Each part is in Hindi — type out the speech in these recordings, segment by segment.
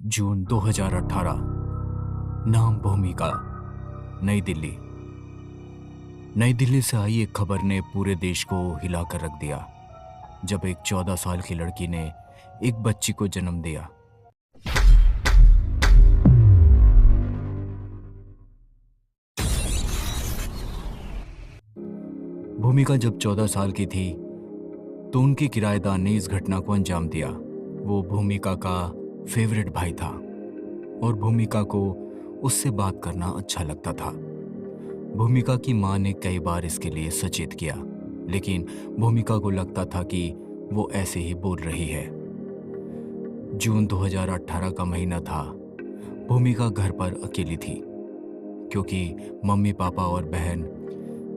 जून 2018। नाम भूमिका। नई दिल्ली। नई दिल्ली से आई एक खबर ने पूरे देश को हिलाकर रख दिया जब एक 14 साल की लड़की ने एक बच्ची को जन्म दिया। भूमिका जब 14 साल की थी तो उनके किराएदार ने इस घटना को अंजाम दिया। वो भूमिका का फेवरेट भाई था और भूमिका को उससे बात करना अच्छा लगता था। भूमिका की मां ने कई बार इसके लिए सचेत किया, लेकिन भूमिका को लगता था कि वो ऐसे ही बोल रही है। जून 2018 का महीना था। भूमिका घर पर अकेली थी क्योंकि मम्मी पापा और बहन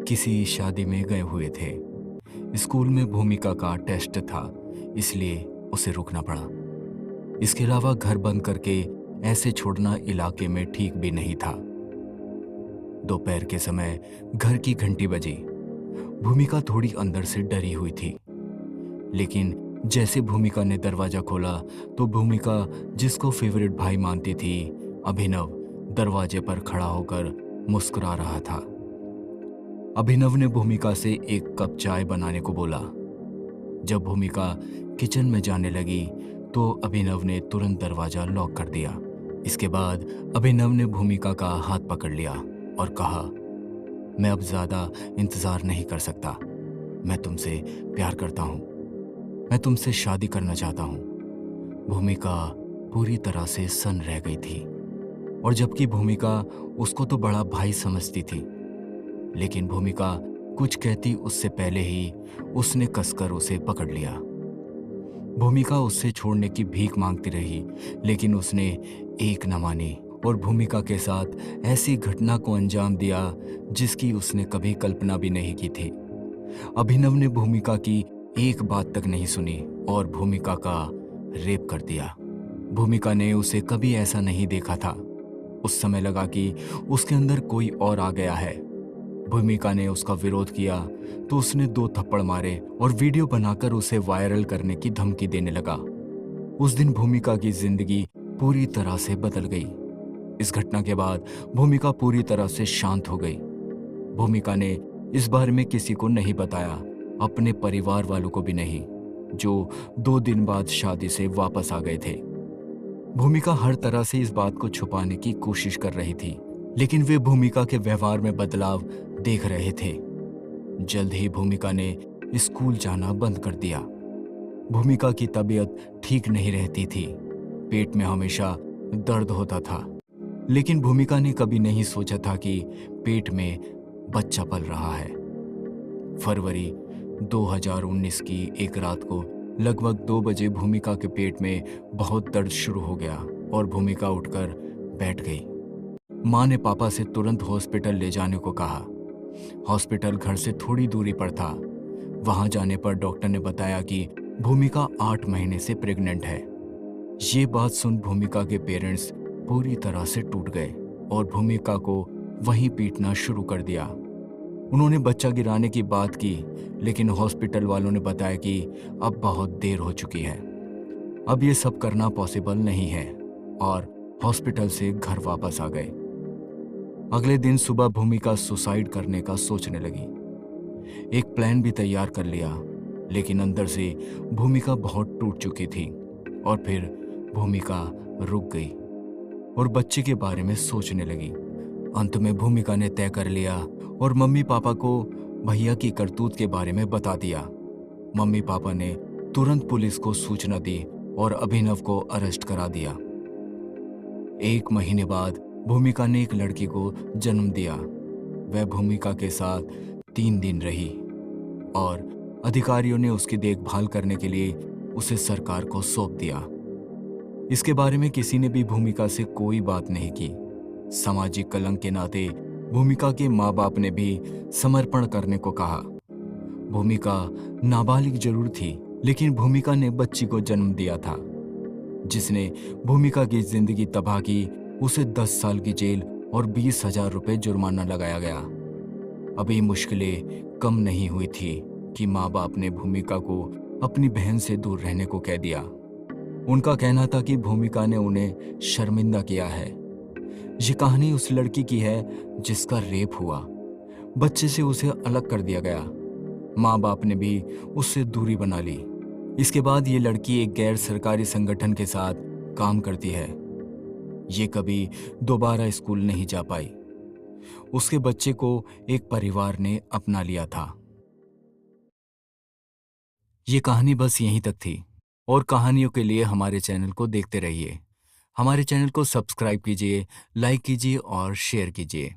किसी शादी में गए हुए थे। स्कूल में भूमिका का टेस्ट था, इसलिए उसे रुकना पड़ा। इसके अलावा घर बंद करके ऐसे छोड़ना इलाके में ठीक भी नहीं था। दोपहर के समय घर की घंटी बजी। भूमिका थोड़ी अंदर से डरी हुई थी, लेकिन जैसे भूमिका ने दरवाजा खोला तो भूमिका, जिसको फेवरेट भाई मानती थी, अभिनव, दरवाजे पर खड़ा होकर मुस्कुरा रहा था। अभिनव ने भूमिका से एक कप चाय बनाने को बोला। जब भूमिका किचन में जाने लगी तो अभिनव ने तुरंत दरवाजा लॉक कर दिया। इसके बाद अभिनव ने भूमिका का हाथ पकड़ लिया और कहा, मैं अब ज्यादा इंतजार नहीं कर सकता। मैं तुमसे प्यार करता हूं। मैं तुमसे शादी करना चाहता हूं। भूमिका पूरी तरह से सन्न रह गई थी, और जबकि भूमिका उसको तो बड़ा भाई समझती थी, लेकिन भूमिका कुछ कहती उससे पहले ही उसने कसकर उसे पकड़ लिया। भूमिका उससे छोड़ने की भीख मांगती रही, लेकिन उसने एक न मानी और भूमिका के साथ ऐसी घटना को अंजाम दिया जिसकी उसने कभी कल्पना भी नहीं की थी। अभिनव ने भूमिका की एक बात तक नहीं सुनी और भूमिका का रेप कर दिया। भूमिका ने उसे कभी ऐसा नहीं देखा था। उस समय लगा कि उसके अंदर कोई और आ गया है। भूमिका ने उसका विरोध किया तो उसने 2 थप्पड़ मारे और वीडियो बनाकर उसे वायरल करने की धमकी देने लगा। उस दिन भूमिका की जिंदगी पूरी तरह से बदल गई। इस घटना के बाद भूमिका पूरी तरह से शांत हो गई। भूमिका ने इस बारे में किसी को नहीं बताया, अपने परिवार वालों को भी नहीं, जो 2 दिन बाद शादी से वापस आ गए थे। भूमिका हर तरह से इस बात को छुपाने की कोशिश कर रही थी, लेकिन वे भूमिका के व्यवहार में बदलाव देख रहे थे। जल्द ही भूमिका ने स्कूल जाना बंद कर दिया। भूमिका की तबीयत ठीक नहीं रहती थी। पेट में हमेशा दर्द होता था, लेकिन भूमिका ने कभी नहीं सोचा था कि पेट में बच्चा पल रहा है। फरवरी 2019 की एक रात को लगभग 2 बजे भूमिका के पेट में बहुत दर्द शुरू हो गया और भूमिका उठकर बैठ गई। मां ने पापा से तुरंत हॉस्पिटल ले जाने को कहा। हॉस्पिटल घर से थोड़ी दूरी पर था। वहां जाने पर डॉक्टर ने बताया कि भूमिका 8 महीने से प्रेग्नेंट है। ये बात सुन भूमिका के पेरेंट्स पूरी तरह से टूट गए और भूमिका को वहीं पीटना शुरू कर दिया। उन्होंने बच्चा गिराने की बात की, लेकिन हॉस्पिटल वालों ने बताया कि अब बहुत देर हो चुकी है, अब ये सब करना पॉसिबल नहीं है, और हॉस्पिटल से घर वापस आ गए। अगले दिन सुबह भूमिका सुसाइड करने का सोचने लगी। एक प्लान भी तैयार कर लिया, लेकिन अंदर से भूमिका बहुत टूट चुकी थी। और फिर भूमिका रुक गई और बच्चे के बारे में सोचने लगी। अंत में भूमिका ने तय कर लिया और मम्मी पापा को भैया की करतूत के बारे में बता दिया। मम्मी पापा ने तुरंत पुलिस को सूचना दी और अभिनव को अरेस्ट करा दिया। 1 महीने बाद भूमिका ने एक लड़की को जन्म दिया। वह भूमिका के साथ 3 दिन रही और अधिकारियों ने उसकी देखभाल करने के लिए उसे सरकार को सौंप दिया। इसके बारे में किसी ने भी भूमिका से कोई बात नहीं की। सामाजिक कलंक के नाते भूमिका के माँ बाप ने भी समर्पण करने को कहा। भूमिका नाबालिग जरूर थी, लेकिन भूमिका ने बच्ची को जन्म दिया था जिसने भूमिका की जिंदगी तबाह की। उसे 10 साल की जेल और 20,000 रुपए जुर्माना लगाया गया। अभी मुश्किलें कम नहीं हुई थी कि माँ बाप ने भूमिका को अपनी बहन से दूर रहने को कह दिया। उनका कहना था कि भूमिका ने उन्हें शर्मिंदा किया है। ये कहानी उस लड़की की है जिसका रेप हुआ, बच्चे से उसे अलग कर दिया गया, माँ बाप ने भी उससे दूरी बना ली। इसके बाद ये लड़की एक गैर सरकारी संगठन के साथ काम करती है। ये कभी दोबारा स्कूल नहीं जा पाई। उसके बच्चे को एक परिवार ने अपना लिया था। ये कहानी बस यहीं तक थी और कहानियों के लिए हमारे चैनल को देखते रहिए। हमारे चैनल को सब्सक्राइब कीजिए, लाइक कीजिए और शेयर कीजिए।